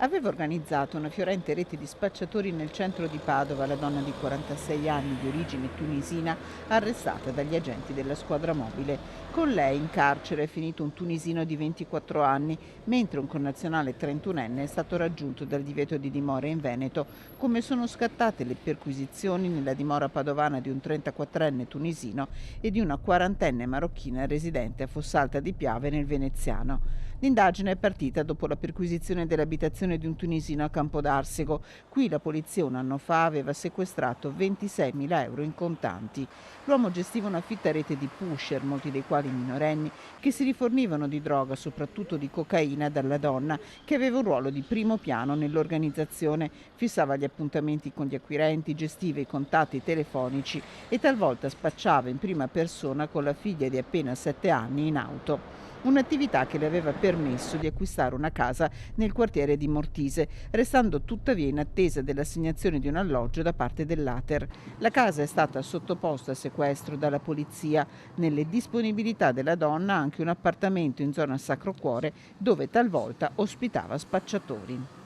Aveva organizzato una fiorente rete di spacciatori nel centro di Padova la donna di 46 anni di origine tunisina arrestata dagli agenti della squadra mobile. Con lei in carcere è finito un tunisino di 24 anni, mentre un connazionale 31enne è stato raggiunto dal divieto di dimora in Veneto. Come sono scattate le perquisizioni nella dimora padovana di un 34enne tunisino e di una quarantenne marocchina residente a Fossalta di Piave nel Veneziano. L'indagine è partita dopo la perquisizione dell'abitazione di un tunisino a Campodarsego. Qui la polizia un anno fa aveva sequestrato 26.000 euro in contanti. L'uomo gestiva una fitta rete di pusher, molti dei quali minorenni, che si rifornivano di droga, soprattutto di cocaina, dalla donna, che aveva un ruolo di primo piano nell'organizzazione, fissava gli appuntamenti con gli acquirenti, gestiva i contatti telefonici e talvolta spacciava in prima persona con la figlia di appena 7 anni in auto. Un'attività che le aveva permesso di acquistare una casa nel quartiere di Mortise, restando tuttavia in attesa dell'assegnazione di un alloggio da parte dell'Ater. La casa è stata sottoposta a sequestro dalla polizia. Nelle disponibilità della donna anche un appartamento in zona Sacro Cuore dove talvolta ospitava spacciatori.